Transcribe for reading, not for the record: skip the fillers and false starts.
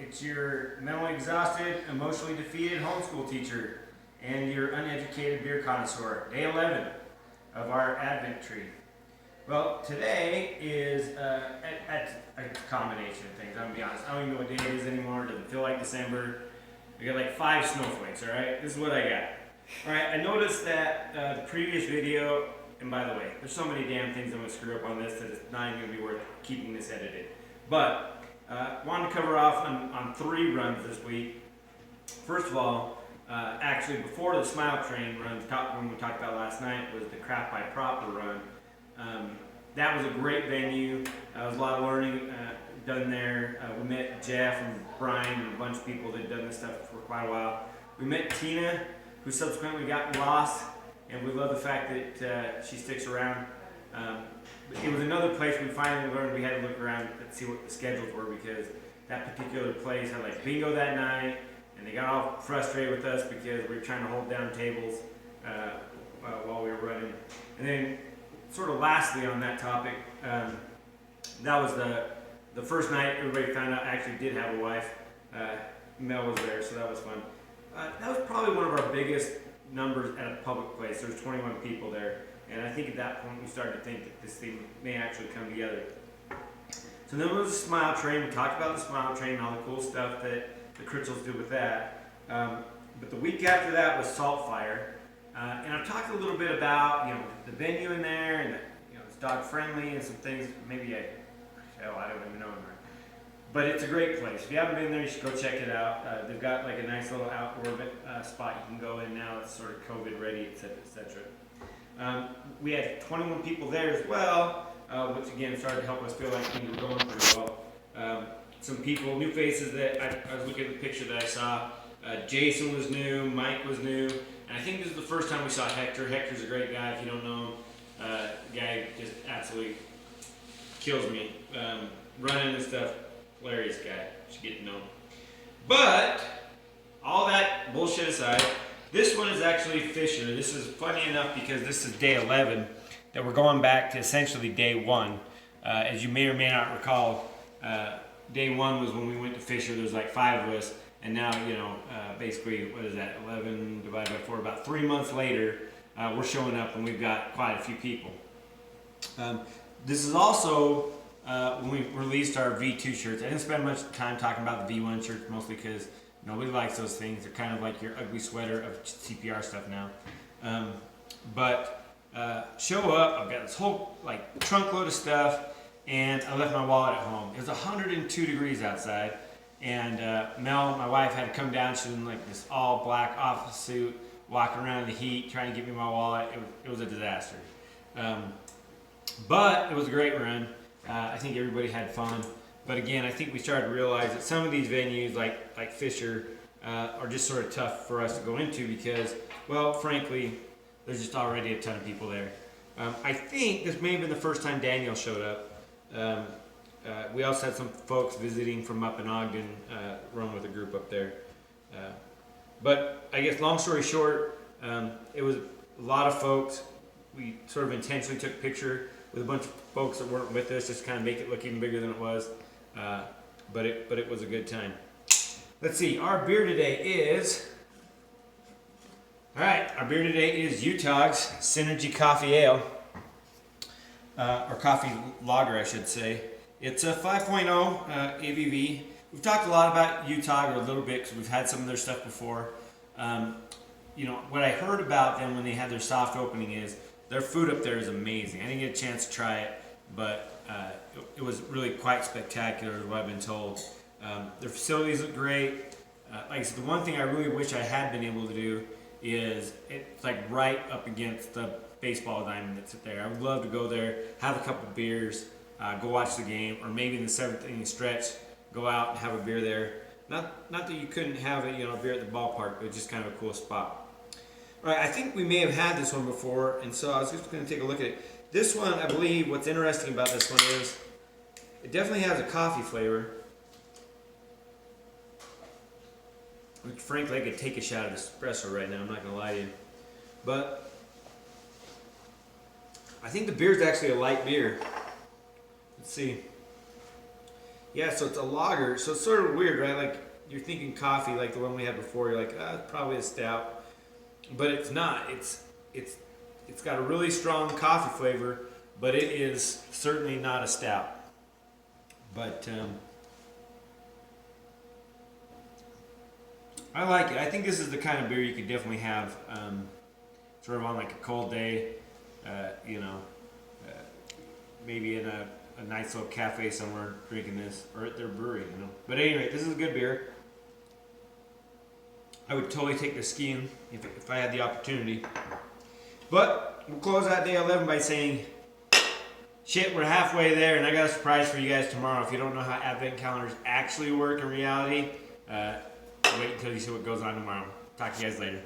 It's your mentally exhausted, emotionally defeated homeschool teacher and your uneducated beer connoisseur. Day 11 of our Advent tree. Well, today is a combination of things. I'm going to be honest. I don't even know what day it is anymore. It doesn't feel like December. We got like 5 snowflakes, all right? This is what I got. All right, I noticed that the previous video, and by the way, there's so many damn things I'm going to screw up on this that it's not even going to be worth keeping this edited. But wanted to cover off on 3 runs this week. First of all, actually before the Smile Train run, when we talked about last night, was the Craft by Proper run. That was a great venue. There was a lot of learning done there. We met Jeff and Brian and a bunch of people that had done this stuff for quite a while. We met Tina, who subsequently got lost, and we love the fact that she sticks around. It was another place we finally learned we had to look around and see what the schedules were, because that particular place had like bingo that night, and they got all frustrated with us because we were trying to hold down tables while we were running. And then sort of lastly on that topic, that was the first night everybody found out I actually did have a wife. Mel was there, so that was fun. That was probably one of our biggest numbers at a public place. There's 21 people there. And I think at that point we started to think that this thing may actually come together. So then there was the Smile Train. We talked about the Smile Train and all the cool stuff that the Critchels do with that. But the week after that was Salt Fire. And I've talked a little bit about, the venue in there, and it's dog friendly and some things. Maybe I don't even know. But it's a great place. If you haven't been there, you should go check it out. They've got like a nice little outdoor spot you can go in now. It's sort of COVID ready, etc., etc. We had 21 people there as well, which again started to help us feel like things were going pretty well. Some people, new faces that I was looking at the picture that I saw. Jason was new, Mike was new, and I think this is the first time we saw Hector. Hector's a great guy. If you don't know him, the guy just absolutely kills me. Running and stuff, hilarious guy. You should get to know him. But all that bullshit aside, this one is actually Fisher. This is funny enough because this is day 11 that we're going back to essentially day 1. As you may or may not recall, day 1 was when we went to Fisher. There's like 5 of us, and now basically what is that? 11 divided by 4. About 3 months later, we're showing up and we've got quite a few people. This is also when we released our V2 shirts. I didn't spend much time talking about the V1 shirts, mostly because nobody likes those things. They're kind of like your ugly sweater of CPR stuff now. But show up, I've got this whole trunk load of stuff, and I left my wallet at home. It was 102 degrees outside, and Mel, my wife, had to come down. She was in like this all black office suit, walking around in the heat, trying to get me my wallet. It was a disaster. But it was a great run. I think everybody had fun. But again, I think we started to realize that some of these venues, like Fisher, are just sort of tough for us to go into because, well, frankly, there's just already a ton of people there. I think this may have been the first time Daniel showed up. We also had some folks visiting from up in Ogden, run with a group up there. But I guess long story short, it was a lot of folks. We sort of intentionally took a picture with a bunch of folks that weren't with us, just to kind of make it look even bigger than it was. But it was a good time. Let's see, our beer today is, our beer today is Utah's Synergy Coffee Ale, or coffee lager, I should say. It's a 5.0 ABV. We've talked a lot about Utah, or a little bit, because we've had some of their stuff before. What I heard about them when they had their soft opening is their food up there is amazing. I didn't get a chance to try it, but it was really quite spectacular, is what I've been told. Their facilities look great. Like I said, the one thing I really wish I had been able to do is it's like right up against the baseball diamond that's there. I would love to go there, have a couple beers, go watch the game, or maybe in the 7th inning stretch, go out and have a beer there. Not that you couldn't have a beer at the ballpark, but it's just kind of a cool spot. All right, I think we may have had this one before, and so I was just going to take a look at it. This one, I believe, what's interesting about this one is it definitely has a coffee flavor. Which, frankly, I could take a shot of espresso right now, I'm not going to lie to you. But I think the beer is actually a light beer. Let's see. Yeah, so it's a lager. So it's sort of weird, right? Like you're thinking coffee, like the one we had before. You're like, it's probably a stout, but it's not. It's got a really strong coffee flavor, but it is certainly not a stout. But I like it. I think this is the kind of beer you could definitely have, sort of on like a cold day. You know, uh, maybe in a nice little cafe somewhere drinking this, or at their brewery. You know. But anyway, this is a good beer. I would totally take this skiing if I had the opportunity. But we'll close out day 11 by saying, shit, we're halfway there, and I got a surprise for you guys tomorrow. If you don't know how advent calendars actually work in reality, wait until you see what goes on tomorrow. Talk to you guys later.